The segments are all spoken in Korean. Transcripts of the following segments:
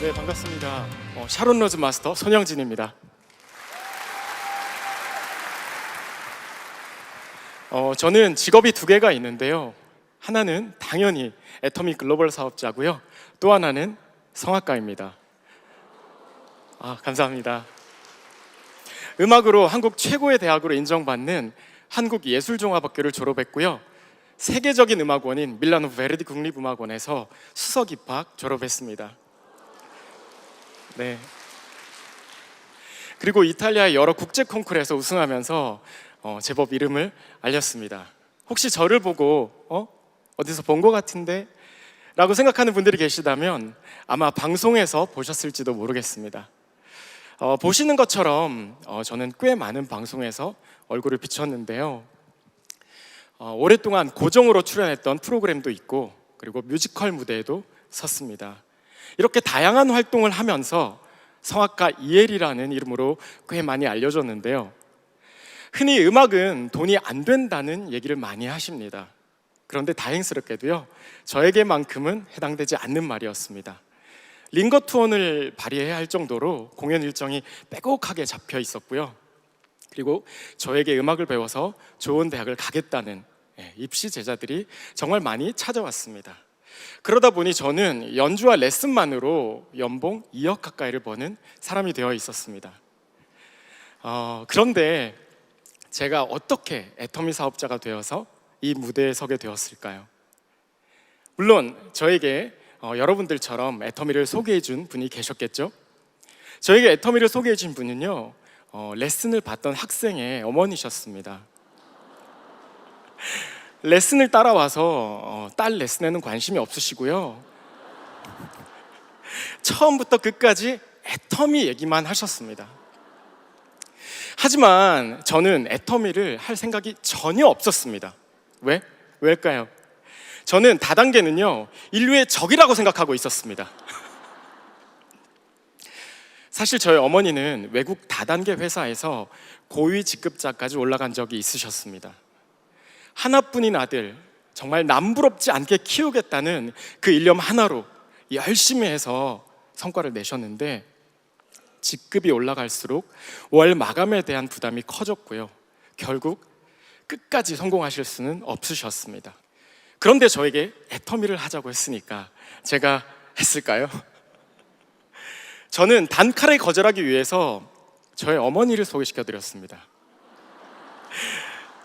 네, 반갑습니다. 샤론 로즈 마스터 손영진입니다. 저는 직업이 두 개가 있는데요. 하나는 당연히 애터미 글로벌 사업자고요. 또 하나는 성악가입니다. 감사합니다. 음악으로 한국 최고의 대학으로 인정받는 한국예술종합학교를 졸업했고요. 세계적인 음악원인 밀라노 베르디 국립음악원에서 수석 입학 졸업했습니다. 네. 그리고 이탈리아의 여러 국제 콩쿠르에서 우승하면서 제법 이름을 알렸습니다. 혹시 저를 보고 어디서 본 것 같은데? 라고 생각하는 분들이 계시다면 아마 방송에서 보셨을지도 모르겠습니다. 보시는 것처럼 저는 꽤 많은 방송에서 얼굴을 비췄는데요. 오랫동안 고정으로 출연했던 프로그램도 있고, 그리고 뮤지컬 무대에도 섰습니다. 이렇게 다양한 활동을 하면서 성악가 이엘이라는 이름으로 꽤 많이 알려졌는데요. 흔히 음악은 돈이 안 된다는 얘기를 많이 하십니다. 그런데 다행스럽게도요, 저에게만큼은 해당되지 않는 말이었습니다. 링거 투혼을 발휘해야 할 정도로 공연 일정이 빼곡하게 잡혀 있었고요. 그리고 저에게 음악을 배워서 좋은 대학을 가겠다는 입시 제자들이 정말 많이 찾아왔습니다. 그러다 보니 저는 연주와 레슨만으로 연봉 2억 가까이를 버는 사람이 되어 있었습니다. 그런데 제가 어떻게 애터미 사업자가 되어서 이 무대에 서게 되었을까요? 물론 저에게 여러분들처럼 애터미를 소개해 준 분이 계셨겠죠? 저에게 애터미를 소개해 준 분은요, 레슨을 받던 학생의 어머니셨습니다. 레슨을 따라와서 딸 레슨에는 관심이 없으시고요, 처음부터 끝까지 애터미 얘기만 하셨습니다. 하지만 저는 애터미를 할 생각이 전혀 없었습니다. 왜일까요? 저는 다단계는요, 인류의 적이라고 생각하고 있었습니다. 사실 저희 어머니는 외국 다단계 회사에서 고위 직급자까지 올라간 적이 있으셨습니다. 하나뿐인 아들, 정말 남부럽지 않게 키우겠다는 그 일념 하나로 열심히 해서 성과를 내셨는데, 직급이 올라갈수록 월 마감에 대한 부담이 커졌고요, 결국 끝까지 성공하실 수는 없으셨습니다. 그런데 저에게 애터미를 하자고 했으니까 제가 했을까요? 저는 단칼에 거절하기 위해서 저의 어머니를 소개시켜 드렸습니다.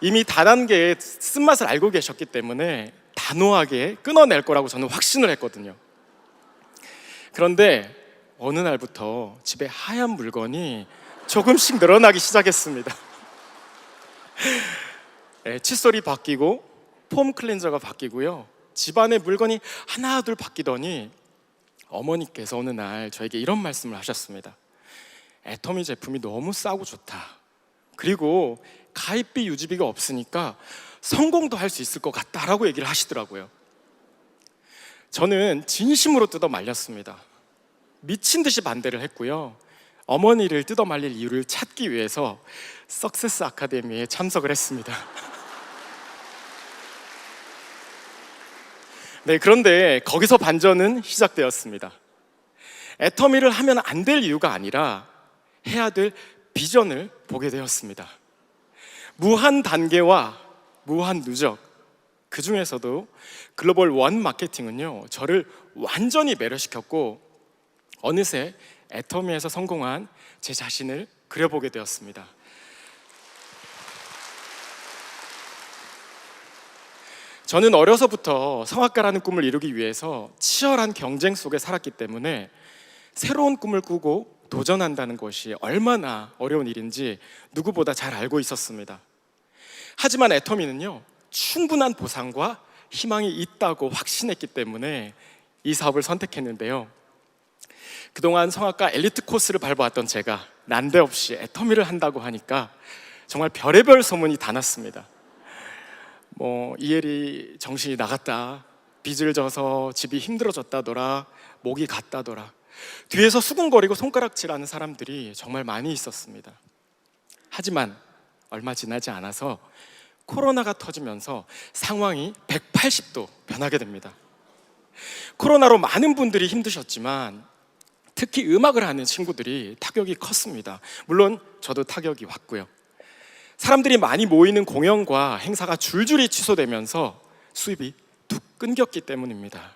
이미 다단계의 쓴맛을 알고 계셨기 때문에 단호하게 끊어낼 거라고 저는 확신을 했거든요. 그런데 어느 날부터 집에 하얀 물건이 조금씩 늘어나기 시작했습니다. 칫솔이 바뀌고 폼 클렌저가 바뀌고요, 집안의 물건이 하나둘 바뀌더니 어머니께서 어느 날 저에게 이런 말씀을 하셨습니다. 애터미 제품이 너무 싸고 좋다. 그리고 가입비 유지비가 없으니까 성공도 할 수 있을 것 같다라고 얘기를 하시더라고요. 저는 진심으로 뜯어 말렸습니다. 미친 듯이 반대를 했고요, 어머니를 뜯어 말릴 이유를 찾기 위해서 석세스 아카데미에 참석을 했습니다. 네, 그런데 거기서 반전은 시작되었습니다. 애터미를 하면 안 될 이유가 아니라 해야 될 비전을 보게 되었습니다. 무한 단계와 무한 누적, 그 중에서도 글로벌 원 마케팅은요, 저를 완전히 매료시켰고 어느새 애터미에서 성공한 제 자신을 그려보게 되었습니다. 저는 어려서부터 성악가라는 꿈을 이루기 위해서 치열한 경쟁 속에 살았기 때문에 새로운 꿈을 꾸고 도전한다는 것이 얼마나 어려운 일인지 누구보다 잘 알고 있었습니다. 하지만 애터미는요, 충분한 보상과 희망이 있다고 확신했기 때문에 이 사업을 선택했는데요. 그동안 성악가 엘리트 코스를 밟아왔던 제가 난데없이 애터미를 한다고 하니까 정말 별의별 소문이 다 났습니다. 이엘이 정신이 나갔다, 빚을 져서 집이 힘들어졌다더라, 목이 갔다더라, 뒤에서 수군거리고 손가락질하는 사람들이 정말 많이 있었습니다. 하지만 얼마 지나지 않아서 코로나가 터지면서 상황이 180도 변하게 됩니다. 코로나로 많은 분들이 힘드셨지만 특히 음악을 하는 친구들이 타격이 컸습니다. 물론 저도 타격이 왔고요. 사람들이 많이 모이는 공연과 행사가 줄줄이 취소되면서 수입이 뚝 끊겼기 때문입니다.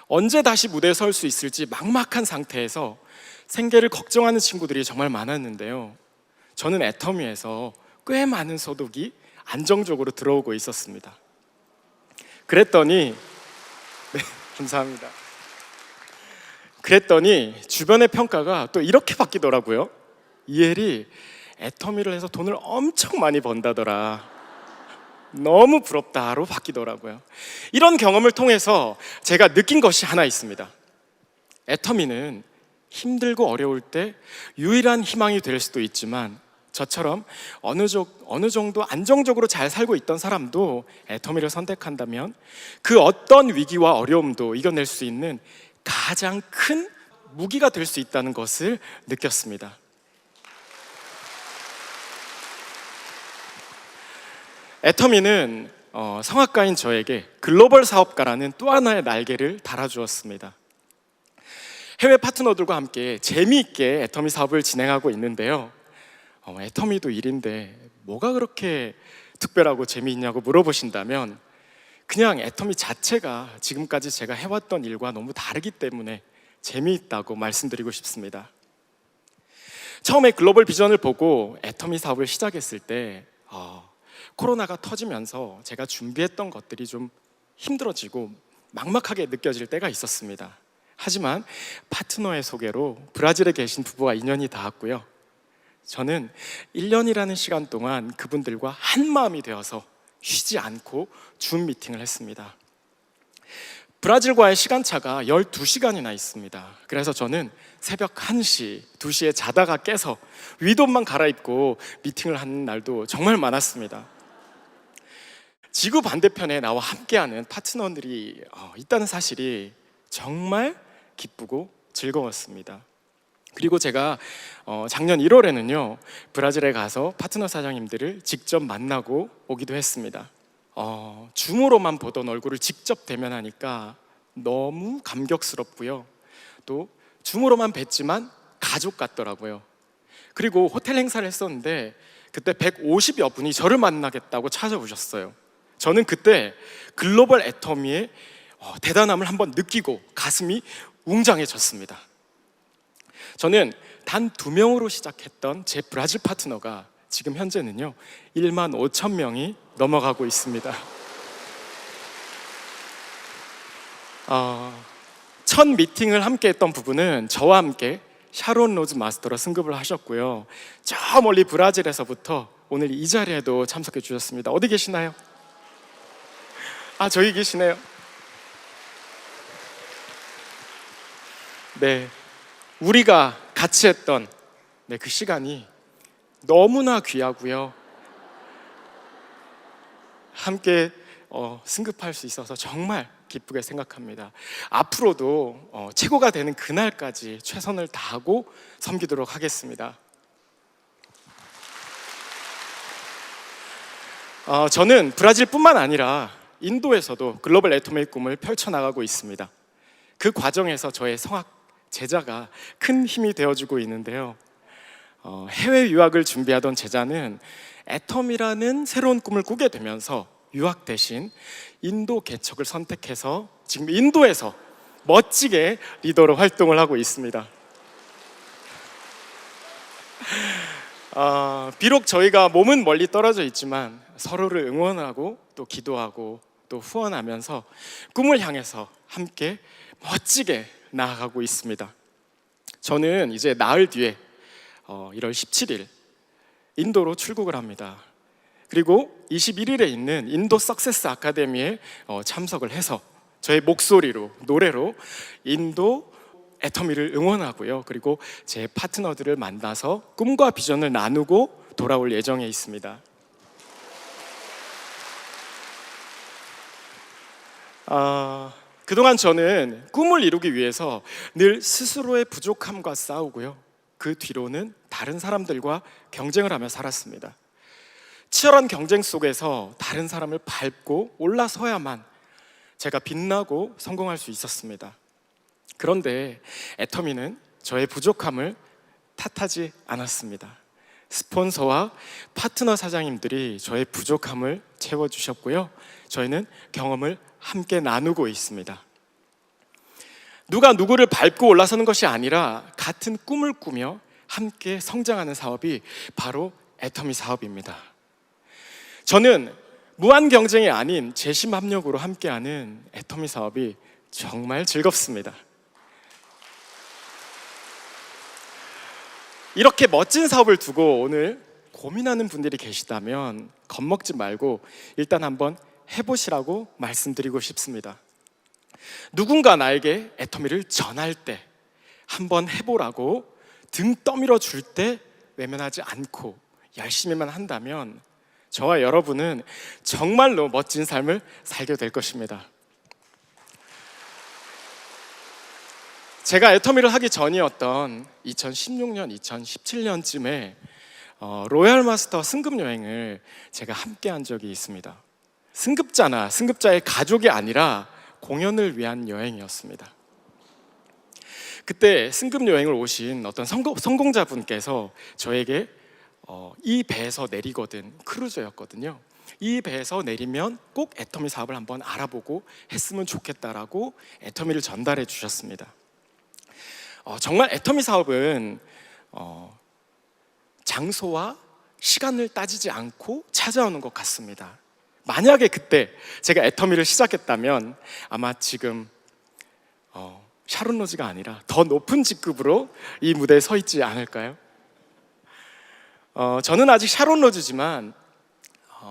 언제 다시 무대에 설 수 있을지 막막한 상태에서 생계를 걱정하는 친구들이 정말 많았는데요. 저는 애터미에서 꽤 많은 소득이 안정적으로 들어오고 있었습니다. 그랬더니 감사합니다. 그랬더니 주변의 평가가 또 이렇게 바뀌더라고요. 이엘이 애터미를 해서 돈을 엄청 많이 번다더라. 너무 부럽다로 바뀌더라고요. 이런 경험을 통해서 제가 느낀 것이 하나 있습니다. 애터미는 힘들고 어려울 때 유일한 희망이 될 수도 있지만 저처럼 어느 정도 안정적으로 잘 살고 있던 사람도 애터미를 선택한다면 그 어떤 위기와 어려움도 이겨낼 수 있는 가장 큰 무기가 될 수 있다는 것을 느꼈습니다. 애터미는 성악가인 저에게 글로벌 사업가라는 또 하나의 날개를 달아주었습니다. 해외 파트너들과 함께 재미있게 애터미 사업을 진행하고 있는데요. 애터미도 일인데 뭐가 그렇게 특별하고 재미있냐고 물어보신다면 그냥 애터미 자체가 지금까지 제가 해왔던 일과 너무 다르기 때문에 재미있다고 말씀드리고 싶습니다. 처음에 글로벌 비전을 보고 애터미 사업을 시작했을 때 코로나가 터지면서 제가 준비했던 것들이 좀 힘들어지고 막막하게 느껴질 때가 있었습니다. 하지만 파트너의 소개로 브라질에 계신 부부와 인연이 닿았고요. 저는 1년이라는 시간 동안 그분들과 한 마음이 되어서 쉬지 않고 줌 미팅을 했습니다. 브라질과의 시간차가 12시간이나 있습니다. 그래서 저는 새벽 1시, 2시에 자다가 깨서 윗옷만 갈아입고 미팅을 하는 날도 정말 많았습니다. 지구 반대편에 나와 함께하는 파트너들이 있다는 사실이 정말 기쁘고 즐거웠습니다. 그리고 제가 작년 1월에는요 브라질에 가서 파트너 사장님들을 직접 만나고 오기도 했습니다. 줌으로만 보던 얼굴을 직접 대면하니까 너무 감격스럽고요. 또 줌으로만 뵀지만 가족 같더라고요. 그리고 호텔 행사를 했었는데 그때 150여 분이 저를 만나겠다고 찾아오셨어요. 저는 그때 글로벌 애터미의 대단함을 한번 느끼고 가슴이 웅장해졌습니다. 저는 단 2명으로 시작했던 제 브라질 파트너가 지금 현재는요 1만 5천 명이 넘어가고 있습니다. 첫 미팅을 함께 했던 부부는 저와 함께 샤론 로즈 마스터로 승급을 하셨고요. 저 멀리 브라질에서부터 오늘 이 자리에도 참석해 주셨습니다. 어디 계시나요? 저기 계시네요. 네, 우리가 같이 했던 그 시간이 너무나 귀하고요. 함께 승급할 수 있어서 정말 기쁘게 생각합니다. 앞으로도 최고가 되는 그날까지 최선을 다하고 섬기도록 하겠습니다. 저는 브라질뿐만 아니라 인도에서도 글로벌 애터미의 꿈을 펼쳐나가고 있습니다. 그 과정에서 저의 성악 제자가 큰 힘이 되어주고 있는데요. 해외 유학을 준비하던 제자는 애터미라는 새로운 꿈을 꾸게 되면서 유학 대신 인도 개척을 선택해서 지금 인도에서 멋지게 리더로 활동을 하고 있습니다. 비록 저희가 몸은 멀리 떨어져 있지만 서로를 응원하고 또 기도하고 또 후원하면서 꿈을 향해서 함께 멋지게 나아가고 있습니다. 저는 이제 나흘 뒤에 1월 17일 인도로 출국을 합니다. 그리고 21일에 있는 인도 석세스 아카데미에 참석을 해서 저의 목소리로 노래로 인도 애터미를 응원하고요. 그리고 제 파트너들을 만나서 꿈과 비전을 나누고 돌아올 예정에 있습니다. 그동안 저는 꿈을 이루기 위해서 늘 스스로의 부족함과 싸우고요. 그 뒤로는 다른 사람들과 경쟁을 하며 살았습니다. 치열한 경쟁 속에서 다른 사람을 밟고 올라서야만 제가 빛나고 성공할 수 있었습니다. 그런데 애터미는 저의 부족함을 탓하지 않았습니다. 스폰서와 파트너 사장님들이 저의 부족함을 채워주셨고요. 저희는 경험을 함께 나누고 있습니다. 누가 누구를 밟고 올라서는 것이 아니라 같은 꿈을 꾸며 함께 성장하는 사업이 바로 애터미 사업입니다. 저는 무한 경쟁이 아닌 재심 합력으로 함께하는 애터미 사업이 정말 즐겁습니다. 이렇게 멋진 사업을 두고 오늘 고민하는 분들이 계시다면 겁먹지 말고 일단 한번 해보시라고 말씀드리고 싶습니다. 누군가 나에게 애터미를 전할 때, 한번 해보라고 등 떠밀어 줄 때 외면하지 않고 열심히만 한다면 저와 여러분은 정말로 멋진 삶을 살게 될 것입니다. 제가 애터미를 하기 전이었던 2016년, 2017년쯤에 로얄 마스터 승급 여행을 제가 함께 한 적이 있습니다. 승급자나 승급자의 가족이 아니라 공연을 위한 여행이었습니다. 그때 승급 여행을 오신 어떤 성공자분께서 저에게 이 배에서 내리거든, 크루저였거든요. 이 배에서 내리면 꼭 애터미 사업을 한번 알아보고 했으면 좋겠다라고 애터미를 전달해 주셨습니다. 정말 애터미 사업은 장소와 시간을 따지지 않고 찾아오는 것 같습니다. 만약에 그때 제가 애터미를 시작했다면 아마 지금 샤론 로즈가 아니라 더 높은 직급으로 이 무대에 서 있지 않을까요? 저는 아직 샤론 로즈지만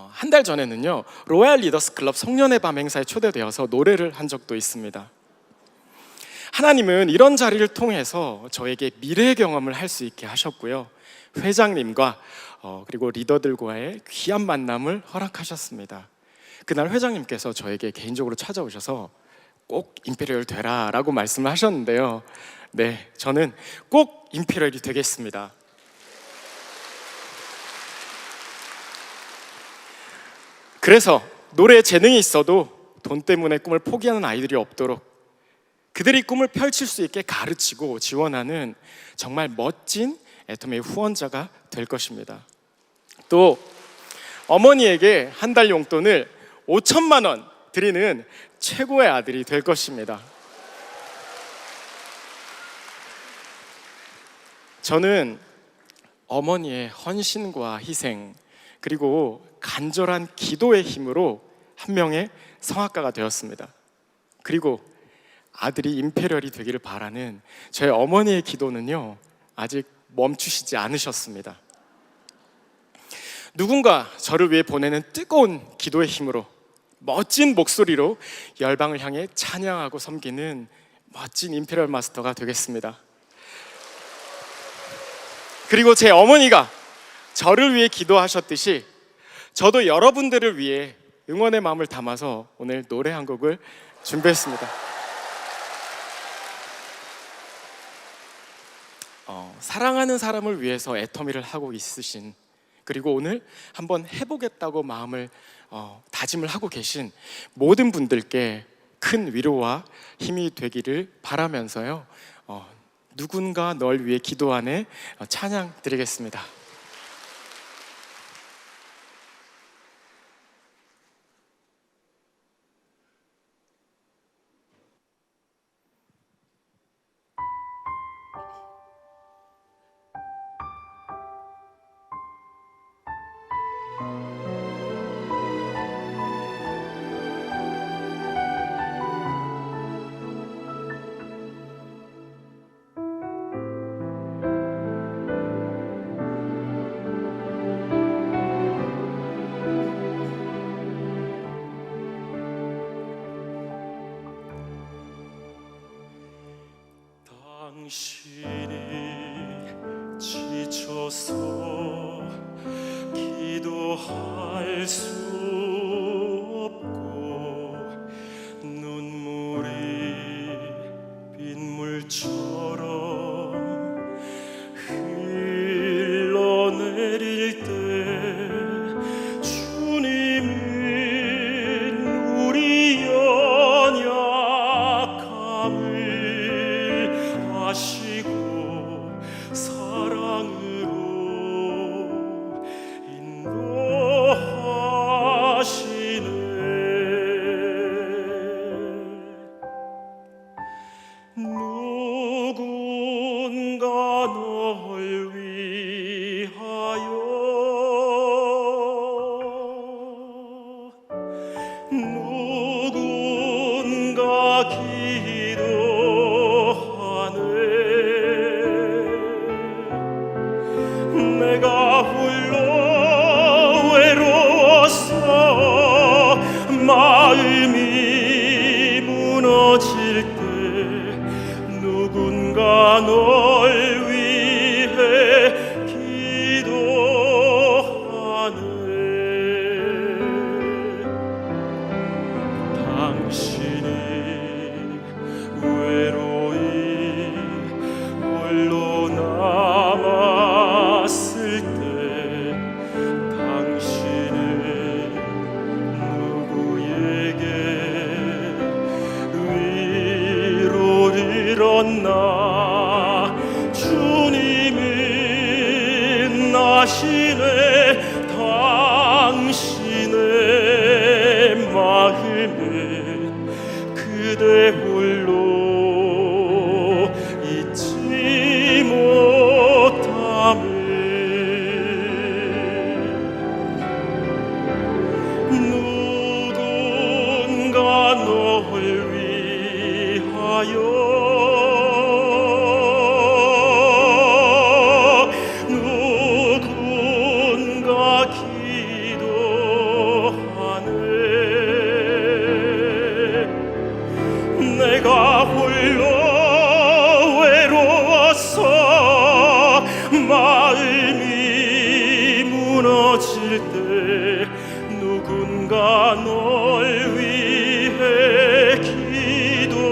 한 달 전에는요, 로얄 리더스 클럽 송년회 밤 행사에 초대되어서 노래를 한 적도 있습니다. 하나님은 이런 자리를 통해서 저에게 미래 경험을 할 수 있게 하셨고요, 회장님과 그리고 리더들과의 귀한 만남을 허락하셨습니다. 그날 회장님께서 저에게 개인적으로 찾아오셔서 꼭 임페리얼 되라 라고 말씀을 하셨는데요, 네, 저는 꼭 임페리얼이 되겠습니다. 그래서 노래에 재능이 있어도 돈 때문에 꿈을 포기하는 아이들이 없도록 그들이 꿈을 펼칠 수 있게 가르치고 지원하는 정말 멋진 애터미의 후원자가 될 것입니다. 또 어머니에게 한 달 용돈을 5천만 원 드리는 최고의 아들이 될 것입니다. 저는 어머니의 헌신과 희생, 그리고 간절한 기도의 힘으로 한 명의 성악가가 되었습니다. 그리고 아들이 임페리얼이 되기를 바라는 저의 어머니의 기도는요, 아직 멈추시지 않으셨습니다. 누군가 저를 위해 보내는 뜨거운 기도의 힘으로 멋진 목소리로 열방을 향해 찬양하고 섬기는 멋진 임페리얼 마스터가 되겠습니다. 그리고 제 어머니가 저를 위해 기도하셨듯이 저도 여러분들을 위해 응원의 마음을 담아서 오늘 노래 한 곡을 준비했습니다. 사랑하는 사람을 위해서 애터미를 하고 있으신, 그리고 오늘 한번 해보겠다고 마음을 다짐을 하고 계신 모든 분들께 큰 위로와 힘이 되기를 바라면서요, 누군가 널 위해 기도하네 찬양 드리겠습니다. 당신이 지쳐서 기도할 수 없고 눈물이 빗물처럼 흘러내릴 때 주님은 우리 연약함을 하시고 사랑으로 인도하시네. 누군가 널 위하여 누군가 기도하네. 내가 홀로 외로워서 마음이 무너질 때 누군가 널 위해 기도하네. 당신이 외로이 홀로 남았을 때 당신은 누구에게 위로를 얻나. 주님은 아시네. 당신의 마음을 그대 홀로 잊지 못함을. 누군가 널 위하여 누군가 기도하네. 내가 홀로 외로워서 마음이 무너질 때 누군가 널 위해 기도하네.